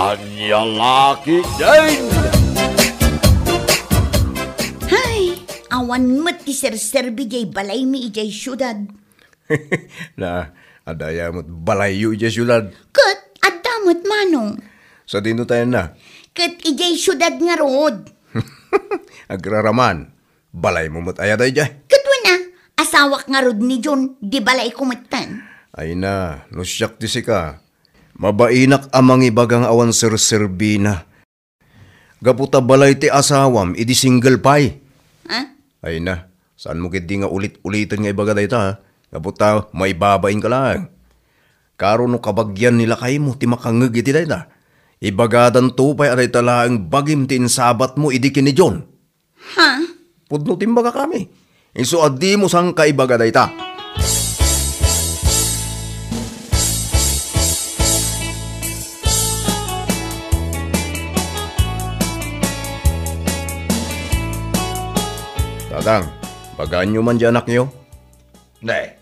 Kanyang laki din! Hay, awan mo't ti serserbi jay balay mi ijay syudad. Na, adaya mo't balayo ijay syudad. Kat, adamot manong. Sa dino tayo na. Kat ijay syudad nga rood. Agraraman, balay mo mo't ayad ijay. Kat na, asawak nga rood ni John, di balay kumatan. Ay na, no siyak di si ka. Mabainak amang ibagang awan serserbi na. Gaputa balay ti asawam, idi single pie. Ha? Ay na, saan mo kiti nga ulit-ulitin nga ibaga dahi ta? Gaputa, may babain ka lang. Karo no kabagyan nila kayo mo, ti makangag iti dahi ta. Ibagadan tupay aray talaang bagim ti insabat mo, idi kini John. Ha? Pudno timbaga kami. Iso adi mo sang kaibaga dahi ta. Tatang, bagaan nyo man dyan anak nyo? Nay,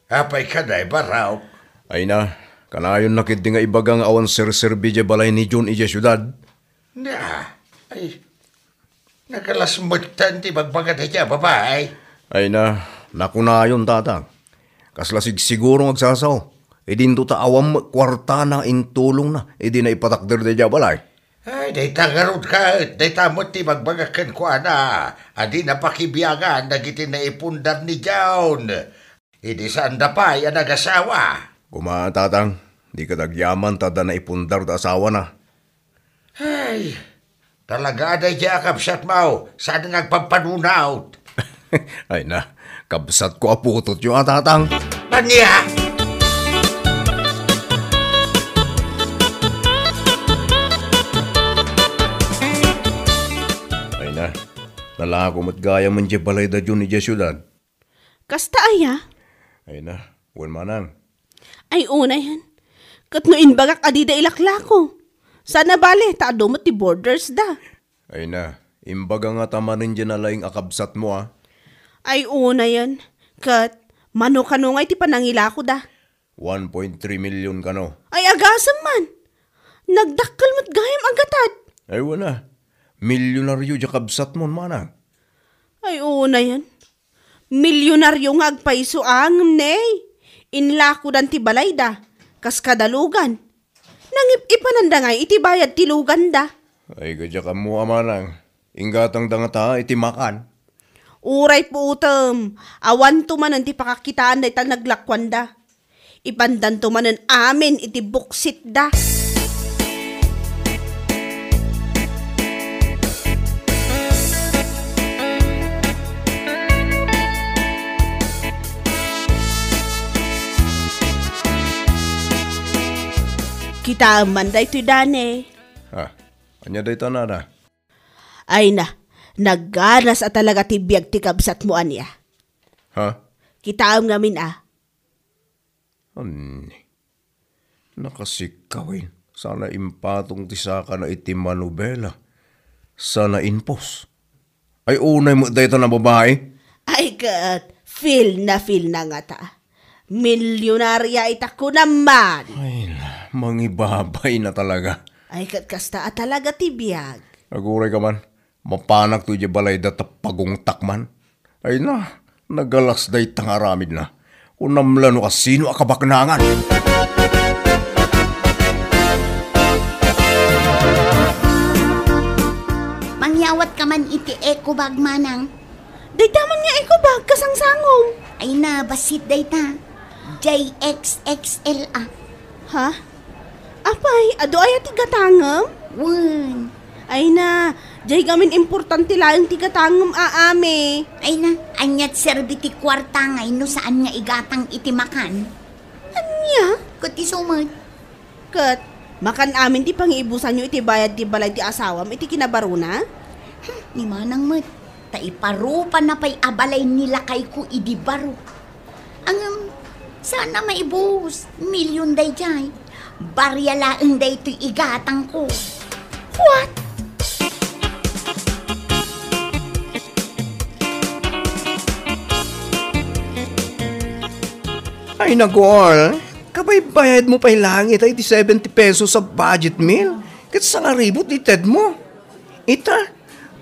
apay ka nay, baraw. Ay na, kanayon nakit di nga ibagang awan serserbi dya balay ni John ija syudad. Na, ay, nakalasmutan ti magbagat siya, babay. Ay na, nakunayon tatang. Kaslasig siguro agsasaw. E din to ta awam kwarta na intulong na. E di na ipatakder dya balay. Ay, day tangarod ka, day tamot ti magbagakan ko ana. Adi na pakibiyagan, nagiti na ipundar ni John. Idi saan da pa, yan nag-asawa. Kumaan tatang, di ka tagyaman tada na ipundar ta asawa na. Ay, talaga aday di akabsat mo, saan nagpapanunaw? Ay na, kabsat ko aputot yung tatang. Paniya! Nalako mat gaya man dya balay da dyan ni dya syudad. Kasta aya? Ay na, huwag manang. Ay una yan. Kat no inbagak adida ilaklako. Sana bale, taado mo ti borders da. Ay na, imbaga nga tamanin dyan na laing akabsat mo ah. Ay una yan. Kat, mano kanungay ti panangilako da. 1.3 million ka no. Ay agasam man. Nagdakkel mo't gayam agatad. Ay wala. Milyonaryo dya kabsat mo manang. Ay una yan. Milyonaryo nga agpaiso ang ney. Inlako dan ti balay da. Kas kadalugan. Nangip-ipananda nga iti bayad tilugan da. Ay gadya ka mo manang. Ingatang dangata iti makan. Uray po utem. Awan tumanan ti pakakitaan da itang naglakwan da. Ipandan tumanan amin iti buksit da. Kita man da ito'y dane. Ha? Anya da ito na. Ay na, nagganas at talaga tibiyag ti kabsat mo anya. Ha? Kita ngamin Nakasikawin. Sana impatong tisaka na iti manubela. Sana inpos. Ay unay mo da ito na babae? Ay kat, feel na nga ta. Milyonarya itako naman. Ay mangibabay na talaga. Ay kat kasta at talaga tibiyag. Naguray ka man. Mapanak to di balay da tapagong takman. Ay na, nagalas day tangaramid na. Unamlano ka sino akabaknangan. Mangyawat ka man iti eko bag manang. Day taman nga eko bag kasangsangom. Ay na, basit day ta. JXXL ah. Ha? Apay, ado ay tigatangam? Wan. Ay na, jay gamin importante lang tigatangam aame. Ay na, anyat serbi ti kwarta ngay no saan nga igatang iti makan. Anya? Kuti sumad. Kat, makan amin ti pangiibusan nyo iti bayad ti balay ti asawam iti kinabaruna? Ni manang mat, taiparupa na pa'y abalay nila kay ko idibaro. Ang sana maibus, milyon day jay. Baryalaan day to'y igatang ko. What? Ay nagol, kabay bayad mo pa'y langit ay di 70 pesos sa budget meal. Kat sa nga ribot ni Ted mo. Ita,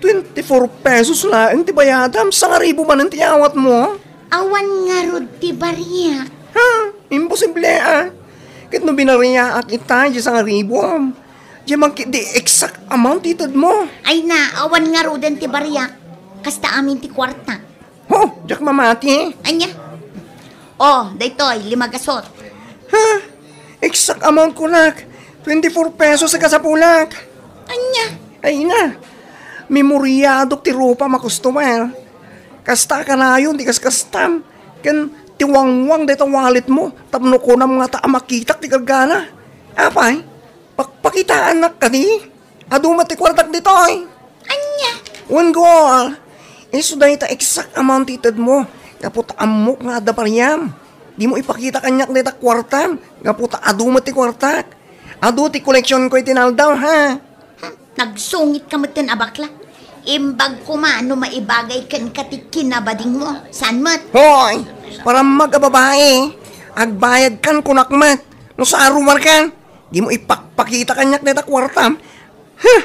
24 pesos lang ti bayadam. Sa nga ribo man ang tiyawat mo. Awan nga rod ti bariyak. Ha? Imposible Kat no binariyaak ita, di sa nga ribo. Di man di exact amount ti Ted mo. Ay na, awan nga rod ti bariyak. Kasta amin ti kwarta. Ho, jak mamati. Anya? Oh, daytoy, 5 gasot. Ha? Exact amount ko nak. 24 pesos sa kasapulak. Anya? Ay na. Memoryado ti rupa makustomer. Kasta ka na yun, di kastam. Kan tiwangwang dito wallet mo. Tapno ko na mga taamakitak ti gargana. Apay, pakitaan na ka di. Adumat ti kwartak dito ay. Anya? One goal. Iso dahil ta exact amount itad mo. Kaputa amok nga da pariyam. Di mo ipakita kanyak dito kwartam. Kaputa adumat ti kwartak. Adu ti koleksyon ko itinaldaw ha. Nagsungit ka matin abakla. Imbag ko no maibagay kan katikin na bading mo. San mat? Hoy, para magababae. Agbayad kan kunakmat. No sa arumar kan. Di mo ipakita kanyak dito kwartam. Huh,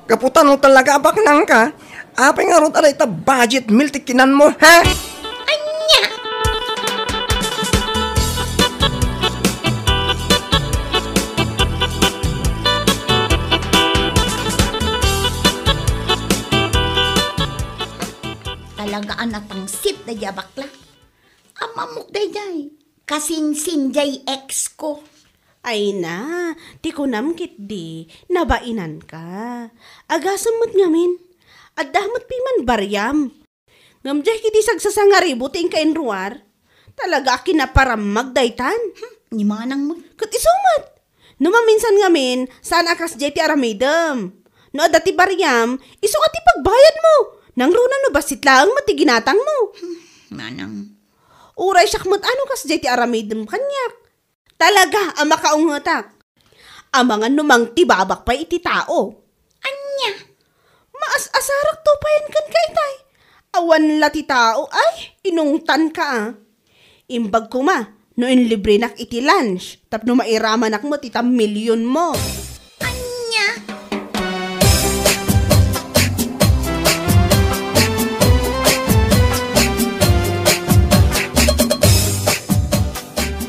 kaputa no talaga abaknang ka. Apay nga ron alay ta budget meal tikinan mo ha. Anya? Talagaan atang sip na bakla. Amamok day. Kasing sinjay ex ko. Ay na, ti ko namkit di, nabainan ka. Agasam mo't ngamin, at damat piman baryam. Ngamjay kiti sagsasangaribo ting kainruar. Talaga kinaparamag daytan. Ni manang mo. Kat isumat. Numaminsan ngamin, saan akas jay ti aramidem. No adati baryam, iso ati pagbayad mo. Nang runa no basit lang matiginatang mo. Manang. Uray syakmat ano kas jay ti aramidem kanyak. Talaga ang makaunghatak. Amangan numang tibabak pa iti tao. Anya? Maas-asarak to payan kan ka itay. Awan lati tao ay inungtan ka Imbag ko ma, no inlibre nak iti lunch. Tapno mairama nak mo tita milyon mo. Anya?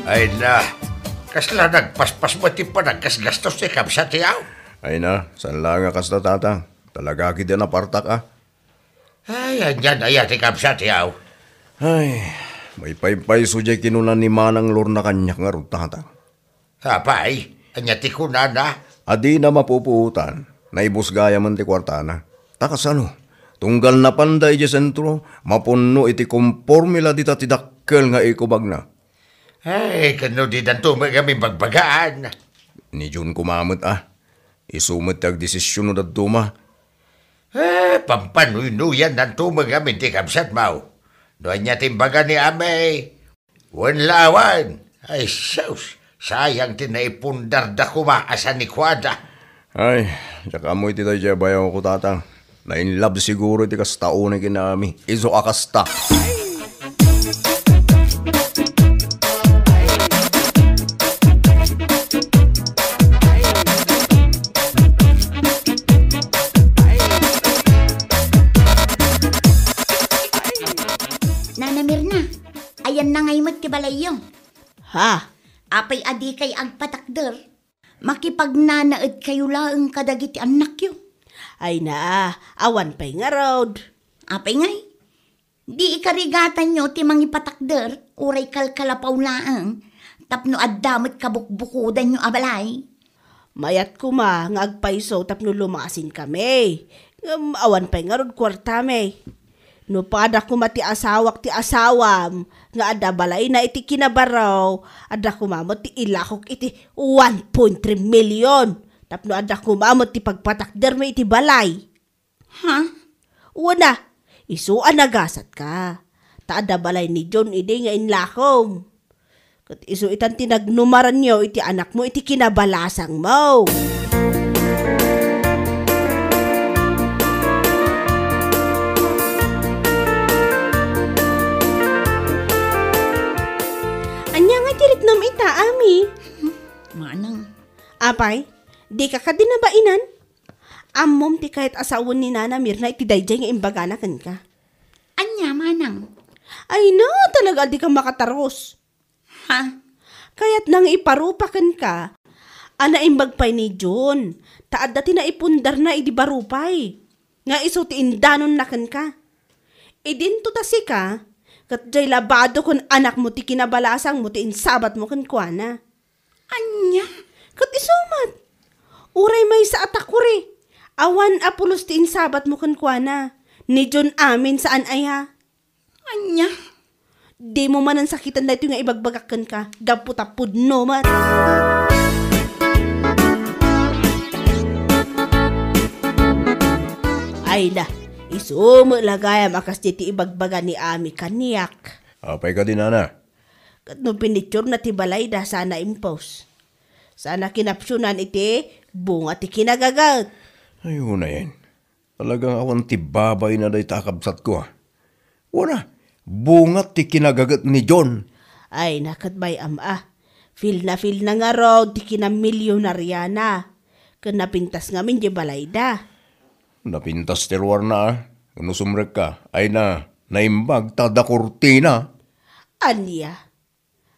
Ay na, kasla nagpaspas mo ti pa nagkasgastos ti kapsa tiyaw. Ay na, saan lang nga kasta tatang. Talaga kita na partak Ay, andyan ay ti kapsa tiyaw. Ay, may paypay sujay kinunan ni Manang Lor na kanyak nga ron tatang. Apay, anya ti kunana. Adi na mapupuutan, naibus gaya man ti kwartana. Takas ano, tunggal na panday di sentro, mapuno iti kompormila di tatidakkel nga ikubag na. Ay, kano di danto kami bagbagaan. Ni Jun kumamot isumot tag desisyon no daduma. Pampanuy-nuyan danto kami ti kapsat mau. Doon niya timbaga ni Amay. Wanlawan. Ay, sus. Sayang tinaipundar da kumaasan ni Kwada. Ay, tsaka mo iti tayo bayaw ko tatang. Na-inlove siguro iti kastao na kinami. Iso akasta. Nanamir na. Ayan na ngay magtibalayo. Ha? Apay adi kay agpatakder. Makipagnanaed kayo laeng kadagiti anak yo. Ay na, awan pa'y nga road. Apay ngay. Di ikarigatan nyo ti mangipatakder. Uray kalkalapaw laeng. Tapno addamot kabukbukudan nyo abalay. Mayat ko ma, nga agpaiso tapno lumasin kami. Awan pa'y nga road kwarta me. No pada ko mati asawak ti asawam, nga ada balay na iti kinabaraw, ada kumamot ti ilakok iti 1.3 million. Tapno ada kumamot ti pagpatakder mo iti balay. Ha? Una, isuan nagasat ka. Ta ada balay ni John ide nga inlakom. Kat isu itan tinagnumaran nyo iti anak mo iti kinabalasang mo. Anya nga tirik nam ita, ami. Manang. Apay, Di ka dinabainan. Amom ti kahit asawon ni Nana Mirna iti dayjay nga imbaganakan ka. Anya, manang. Ay na, talaga di ka makataros. Ha? Kaya't nang iparupakan ka, ana imbagpay ni John, taad dati na ipundar na idi barupay. Nga iso ti indanon nakan ka. Idin to tasi ka, kat jay labado kun anak mo ti kinabalasang mo ti insabat mo kan kuana. Anya? Kat isumat. Uray may sa atakuri. Awan apulos ti insabat mo kan kuana. Ni John amin saan ay ha? Anya? Di mo man ang sakitan na ito nga ibagbagakan ka. Gaputapud no man. Ay na, isumo lagayam akas diti ibagbaga ni Ami kaniyak. Apay ka din, Nana. Kat no pinitsure na ti balay da sana impose. Sana kinapsyunan iti bunga ti kinagagat. Ayun na yan. Talagang awan ti babay na day takabsat ko. Wala, bungat ti kinagagat ni John. Ay nakatbay Feel na nga raw ti kinamilyonarya na. Kan napintas nga min di balay da. Napintas terwar na. Kung sumrek ka, ay na, naimbag tada kortina. Anya?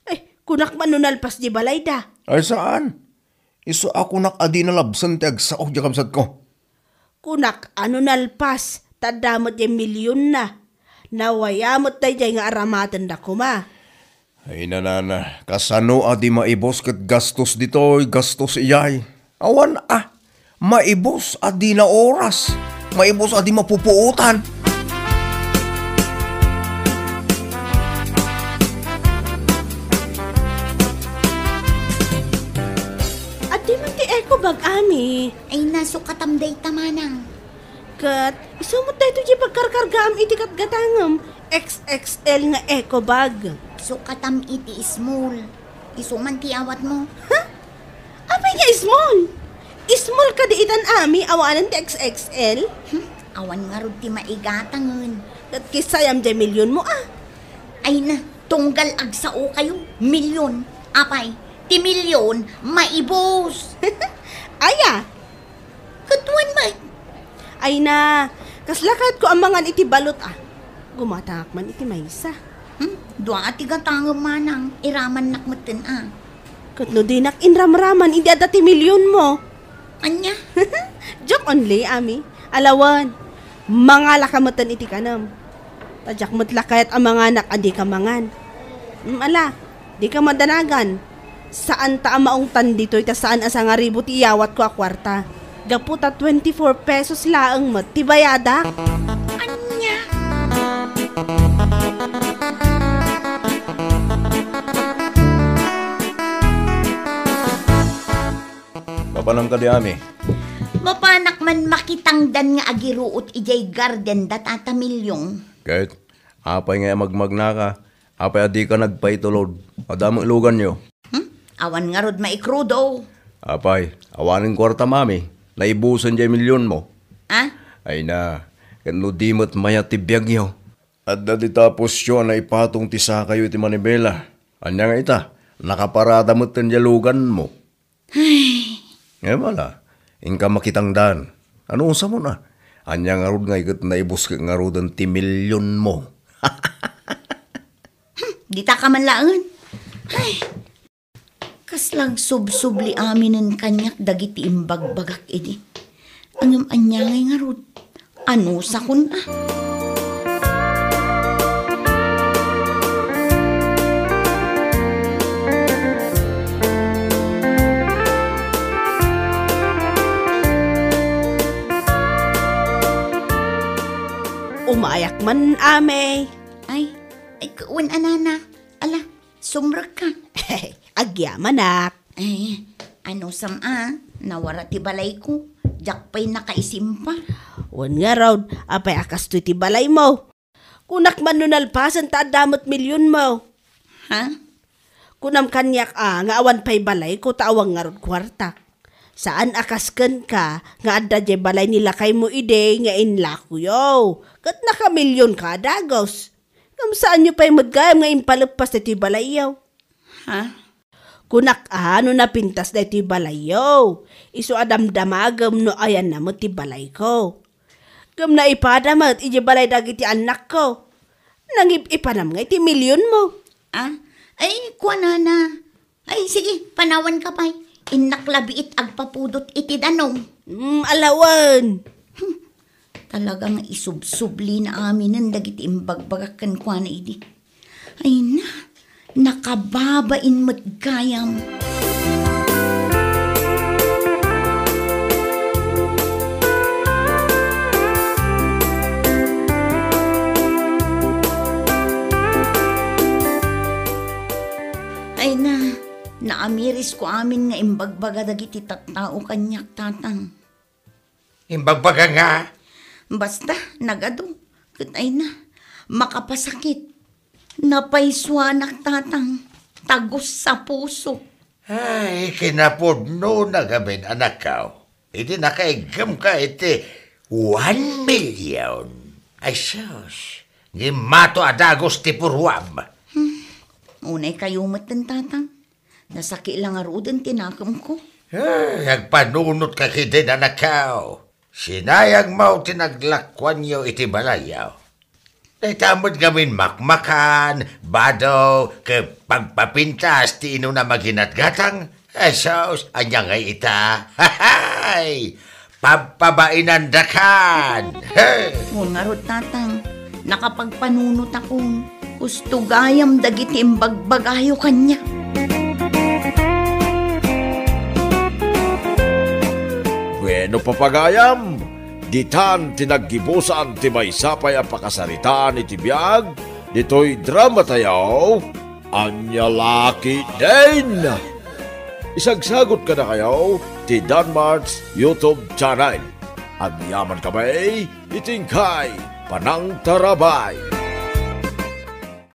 Ay, kunak manunalpas di balay da. Ay saan? Iso ako nakadi na labsan ti agsaok di kabsat ko. Kunak ano nalpas, tadamot yung milyon na. Nawayamot tayo nga aramatan da kuma. Ay nanana, kasano adi maibos kat gastos dito'y gastos iyay. Awan maibos adi na oras. Maibos adi mapupuutan. Adi man ti eko bag ami. Ay nasukatamday tamanang. Kat, isumot tayo ito di pagkarkargam iti katgatangam. XXL nga eco bag. Sukatam iti small. Isuman ti awat mo. Ha? Apay nga small? Small ka di itan ami awanan ti XXL? Awan nga rod ti maigatangan. Kat kisayam di milyon mo Ay na, tunggal agsao kayo. Milyon. Apay, ti milyon, maibos. Aya, Katuan ba? ay na, kaslakat ko ang mga iti balot Gumatak man iti maysa. Dua ati gatangam manang. Iraman nakmatan Kat no dinak inramraman, hindi adati milyon mo. Anya? Joke only, ami. Alawan, mga lakamatan iti kanam. Tadyak matlakayat ang mga anak, adi ka mangan. Ala, di ka madanagan. Saan ta amaong tan dito, ita saan asa nga ribot iyawat ko kwarta. Gaputa 24 pesos laang mat, tibayada. Anya? Papanang ka di ami. Mapanak man makitangdan nga agiruot ijay garden datata milyong. Kahit apay nga magmagna ka, apay adi ka nagpaitulod. Adamang ilugan nyo. Awan nga rod maikrudo. Apay, awaning kwarta mami. Naibusan dyan milyon mo. Ay na, kano di mo't maya tibiyag nyo. At dati tapos yun na ipatong tisa kayo iti manibela. Anya nga ita, nakaparada mo't tanjalugan mo. Ngayon wala, ingka makitang daan. Ano unsa mo na? Anya nga rod nga ikat naibus ka nga rod ang ti milyon mo. Di ta ka man laangan. Ay, kaslang sub-subli aminin kanyak dagiti imbagbagak edi. Angam anyangay nga rod. Ano sa kun Umayak man, ame. Ay, kuwan anana. Ala, sumrak ka. Agyaman nak. Ay, ano nawara ti balay ko. Jakpay nakaisimpa. Wan nga raw, apay akas to iti balay mo. Kunak man nunalpasan ta damot milyon mo. Ha? Kunam kanyak nga awan pay balay ko taawang nga rod kwartak. Saan akasken ka nga adda je balay nila kay mo ide nga inlakuyo. Kat nakamilyon ka dagos. Kam saan nyo pa'y magayam nga impalagpas iti balay yaw. Ha? Kunak ano na pintas da iti balayo. Iso adamdamagam no ayan na mo ti balay ko. Gam na ipadamat iti balay dagiti anak ko. Ipanam nga iti milyon mo. Ah? Ay, kuha na. Ay, sige, panawan ka pa'y. Inaklabiit agpapudot iti danong. Alawan. Talagang isubsubli na amin ng dagiti imbagbagakan kuha na idi. Ay na, nakababain mo't gayam. Ay na, naamiris ko amin nga imbagbaga dagiti tattao kanyak tatang. Imbagbaga nga. Basta, nagado. Ay na, makapasakit. Napaiswanak tatang. Tagos sa puso. Ay, kinapudno na gamin anak ka. Iti nakaigam ka iti 1 million. Ay sus, gimato adagos ti purwam. Unay kayo matan tatang. Nasaki lang arudan tinakam ko. Ay, agpanunot ka kidin anak ka. Sinayang mau tinaglakwan yo iti balayaw. Naitamod gamin makmakan, bado, ke pagpapintas ti ino na maginatgatang. Esos, anya nga ita. Hahay! Pagpabainan dakan. Hey! Ngarot tatang, nakapagpanunot akong gusto gayam dagiti imbagbagayo kanya. Bueno papagayam, ditan tinaggibusan ti maysapay ang pakasaritaan iti biyag, dito'y drama tayo, Anya Laki din! Isagsagot ka na kayo ti Danmar's YouTube channel. Ang yaman ka ba'y itingkay panang tarabay.